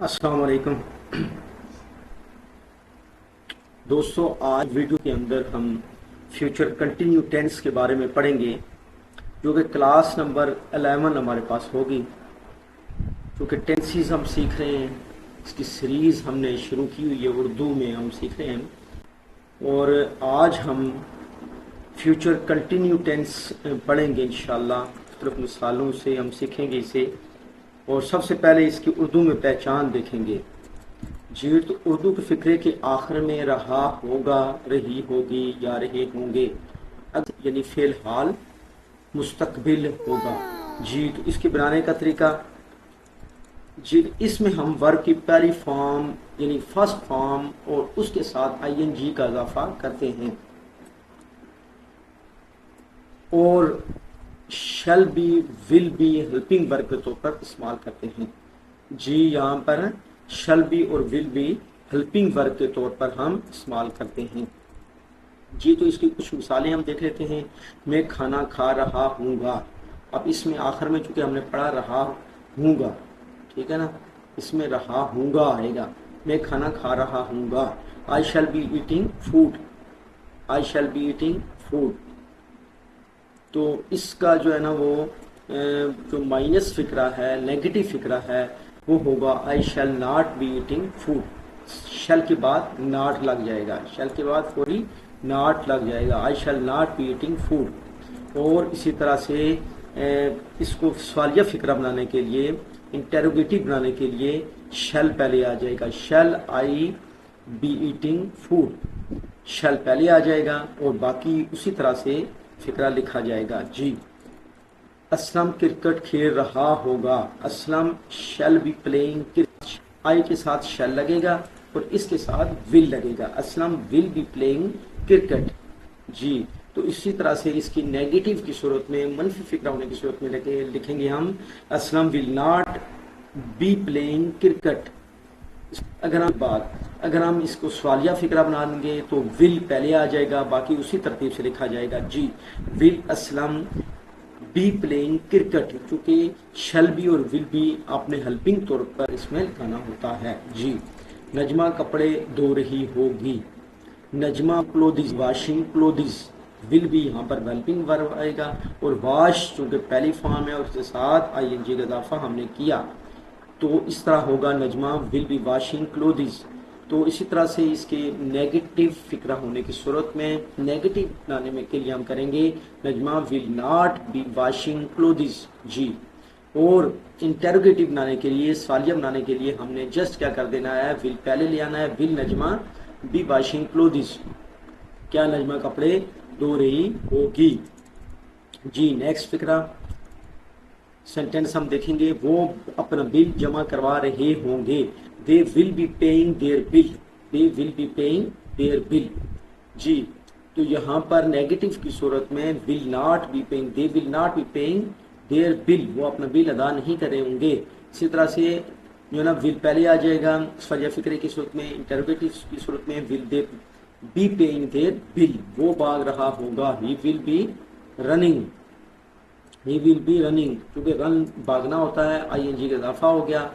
अस्सलाम वालेकुम दोस्तों। आज वीडियो के अंदर हम फ्यूचर कंटिन्यू टेंस के बारे में पढ़ेंगे, जो कि क्लास नंबर 11 हमारे पास होगी। क्योंकि टेंसेस हम सीख रहे हैं, इसकी सीरीज़ हमने शुरू की हुई है, उर्दू में हम सीख रहे हैं और आज हम फ्यूचर कंटिन्यू टेंस पढ़ेंगे इंशाल्लाह। मुख्तलिफ मिसालों से हम सीखेंगे इसे और सबसे पहले इसकी उर्दू में पहचान देखेंगे। जी, तो उर्दू के फ़िक्रे के आखिर में रहा होगा, रही होगी या रहे होंगे यानी फ़ेल हाल मुस्तकबिल होगा। जी, तो इसके बनाने का तरीका, जी इसमें हम वर्ब की पहली फॉर्म यानी फर्स्ट फॉर्म और उसके साथ आईएनजी का इजाफा करते हैं और shall be, will be helping verb के तौर पर इस्तेमाल करते हैं। जी, यहाँ पर शैल बी और विल बी हेल्पिंग वर्ब के तौर पर हम इस्तेमाल करते हैं। जी, तो इसकी कुछ मिसालें हम देख लेते हैं। मैं खाना खा रहा हूँगा। अब इसमें आखिर में चूंकि हमने पढ़ा रहा हूँगा, ठीक है ना, इसमें रहा हूँगा आएगा। मैं खाना खा रहा हूँगा। I shall be eating food, I shall be eating food. तो इसका जो है ना वो जो माइनस फिक्रा है, नेगेटिव फिक्रा है, वो होगा I shall not be eating food. Shall के बाद नॉट लग जाएगा, शैल के बाद पूरी नॉट लग जाएगा। I shall not be eating food. और इसी तरह से इसको सवालिया फिक्रा बनाने के लिए, इंटेरोगेटिव बनाने के लिए शैल पहले आ जाएगा। शैल आई बी ईटिंग फूड, शैल पहले आ जाएगा और बाकी उसी तरह से फिक्रा लिखा जाएगा। जी, असलम क्रिकेट खेल रहा होगा। Aslam shall be playing cricket. I के साथ शैल लगेगा और इसके साथ विल लगेगा। Aslam will be playing cricket. जी, तो इसी तरह से इसकी नेगेटिव की सूरत में, मनफी फिक्रा होने की सूरत में लिखेंगे हम Aslam will not B playing cricket. अगर हम इसको सवालिया फिक्रा बनाएंगे तो विल पहले आ जाएगा, बाकी उसी तरतीब से लिखा जाएगा। जी, will Aslam be playing cricket, चूंकि शैल बी और विल बी आपने हेल्पिंग तौर पर इसमें लिखाना होता है। जी, नजमा कपड़े धो रही होगी। नजमा क्लोदिस वाशिंग क्लोदिस, विल भी यहाँ पर हेल्पिंग वर्ब आएगा और वाश चूंकि पहली फॉर्म है और उसके साथ आईएनजी का इजाफा हमने किया, तो इस तरह होगा नजमा विल बी वाशिंग क्लोदिस। तो इसी तरह से इसके नेगेटिव फिक्रा होने की सूरत में नेगेटिव बनाने में के लिए हम करेंगे Najma will not be washing clothes. जी, और इंटेरोगेटिव बनाने के लिए, सवालिया बनाने के लिए हमने जस्ट क्या कर देना है, विल पहले ले आना है। विल नजमा बी वाशिंग क्लोदिस, क्या नजमा कपड़े धो रही होगी। जी, नेक्स्ट फिक्रा सेंटेंस हम देखेंगे, वो अपना बिल जमा करवा रहे होंगे। They will be paying their bill, they will be paying their bill. जी, तो यहाँ पर नेगेटिव की सूरत में will not be paying, they will not be paying their bill, वो अपना बिल अदा नहीं करे होंगे। इसी तरह से जो ना विल पहले आ जाएगा सवालिया फिक्रे की सूरत में। इंटरोगेटिव की सूरत में will they be paying their bill, वो भाग रहा होगा। He will be running, he will be running, क्योंकि रन भागना होता है, आईएनजी का इजाफा हो गया।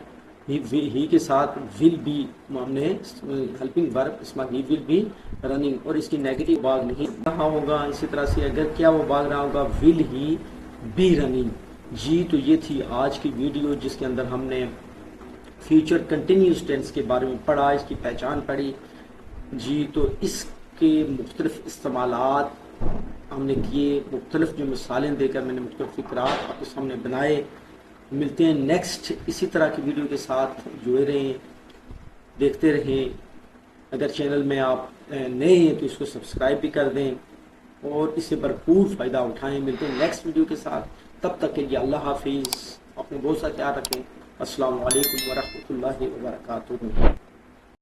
ही के साथ विल बी हमने हेल्पिंग वर्ब, इसमें ही विल बी रनिंग और इसकी नेगेटिव भाग नहीं रहा होगा। इसी तरह से अगर क्या वो भाग रहा होगा, विल ही बी रनिंग। जी, तो ये थी आज की वीडियो जिसके अंदर हमने फ्यूचर कंटिन्यूस टेंस के बारे में पढ़ा, इसकी पहचान पढ़ी। जी, तो इसके मुख्तलिफ इस्तेमालात हमने किए, मुख्तलिफ जो मिसालें देकर मैंने मुख्तलिफ फिक्रात आपके सामने बनाए। मिलते हैं नेक्स्ट इसी तरह की वीडियो के साथ। जुड़े रहें, देखते रहें। अगर चैनल में आप नए हैं तो इसको सब्सक्राइब भी कर दें और इससे भरपूर फ़ायदा उठाएं। मिलते हैं नेक्स्ट वीडियो के साथ, तब तक के लिए अल्लाह हाफिज़। अपने बहुत सा ख्याल रखें। अस्सलाम वालेकुम वरहमतुल्लाहि वबरकातुहू।